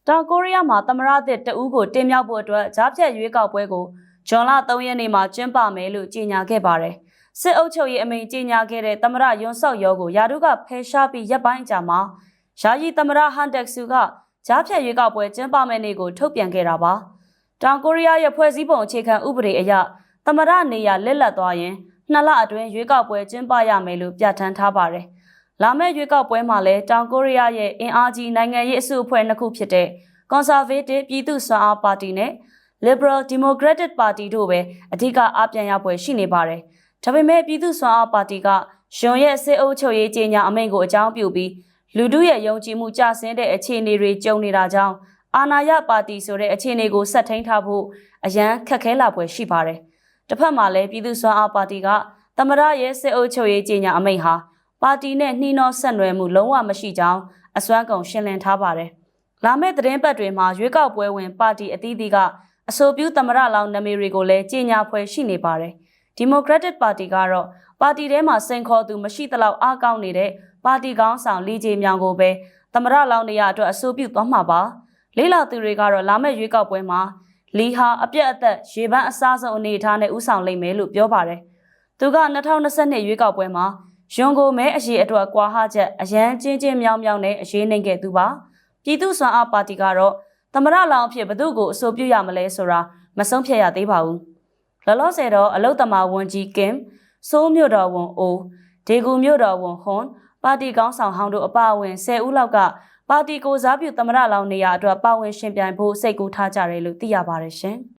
တောင်ကိုရီးယားမှာသမရသစ်တဦးကိုတင်မြှောက်ဖို့အတွက်ကြားဖြတ်ရွေးကောက်ပွဲကိုဇွန်လ3 ရက်နေ့မှာကျင်းပမယ်လို့ကြေညာခဲ့ပါတယ်။စစ်အုပ်ချုပ်ရေးအမိန့်ကြေညာခဲ့တဲ့သမရယွန်ဆော့ယောကိုယာဒုကဖယ်ရှားပြီးရပ်ပိုင်းကြာမှာယာယီသမရဟန်တက်ဆူကကြားဖြတ်ရွေးကောက်ပွဲကျင်းပမယ့်နေ့ကိုထုတ်ပြန်ခဲ့တာပါ။တောင်ကိုရီးယားရဲ့ဖွဲ့စည်းပုံအခြေခံဥပဒေအရသမရနေရာလက်လက်သွားရင်2 လအတွင်းရွေးကောက်ပွဲကျင်းပရမယ်လို့ပြဋ္ဌာန်းထားပါတယ်။လာမယ့်ရွေးကောက်ပွဲမှာလည်းတောင်ကိုရီးယားရဲ့အင်အားကြီးနိုင်ငံရေးအစုအဖွဲ့2 ခုဖြစ်တဲ့Conservative ပြည်သူ့စွမ်းအားပါတီနဲ့ Liberal Democratic Party တို့ပဲအဓိကအားပြန်ရပွဲရှိနေပါတယ်။ဒါပေမဲ့ပြည်သူ့စွမ်းအားပါတီကရွန်ရဲ့စစ်အုပ်ချုပ်ရေးကြေညာအမိန့်ကိုအကြောင်းပြုပြီးလူထုရဲ့ယုံကြည်မှုကျဆင်းတဲ့အခြေအနေတွေကြုံနေတာကြောင့်အာဏာရပါတီဆိုတဲ့အခြေအနေကိုဆက်ထိန်းထားဖို့အရန်ခက်ခဲလာပွဲရှိပါတယ်။တစ်ဖက်မှာလည်းပြည်သူ့စွမ်းအားပါတီကသမရရဲ့စစ်အုပ်ချုပ်ရေးကြေညာအမိန့်ဟာပါတီနဲ့နှီးနှောဆက်နွယ်မှုလုံးဝမရှိကြောင်းအစွမ်းကုန်ရှင်းလင်းထားပါတယ်။လာမယ့်သတင်းပတ်တွေမှာရွေးကောက်ပွဲဝင်ပါတီအသီးသီးကအဆိုပြုသမရလောင်နာမည်တွေကိုလည်းကြေညာပွဲရှိနေပါတယ်။ Democratic Party ကတော့ပါတီထဲမှာစိန်ခေါ်သူမရှိသလောက်အားကောင်းနေတဲ့ပါတီခေါင်းဆောင်လီဂျေမြောင်ကိုပဲသမရလောင်နေရအတွက်အဆိုပြုသွားမှာပါ။လေးလာသူတွေကတော့လာမယ့်ရွေးကောက်ပွဲမှာလီဟာအပြတ်အသက်ရေပန်းအစားဆုံးအနေအထားနဲ့ဥဆောင်လိမ့်မယ်လို့ပြောပါတယ်။သူက2022ရွေးကောက်ပွဲမှာယွန်ကိုမဲအရေးအတွက်ကွာဟချက်အရန်ချင်းမြောင်းနဲ့အရေးနှိမ်ခဲ့သူပါ။ပြည်သူ့စွမ်းအားပါတီကတော့သမရလောင်အဖြစ်ဘသူ့ကိုအဆိုပြုရမလဲဆိုတာမဆုံးဖြတ်ရသေးပါဘူး။လောလောဆယ်တော့အလုတ္တမဝန်ကြီးကင်ဆိုးမြို့တော်ဝန်အိုဒေဂူမြို့တော်ဝန်ဟွန်ပါတီကောင်းဆောင်ဟောင်းတို့အပါအဝင်10 ဦးလောက်ကပါတီကိုစားပြုသမရလောင်နေရာအတွက်ပါဝင်ရှင်ပြိုင်ဖို့စိတ်ကူးထားကြတယ်လို့သိရပါတယ်ရှင်။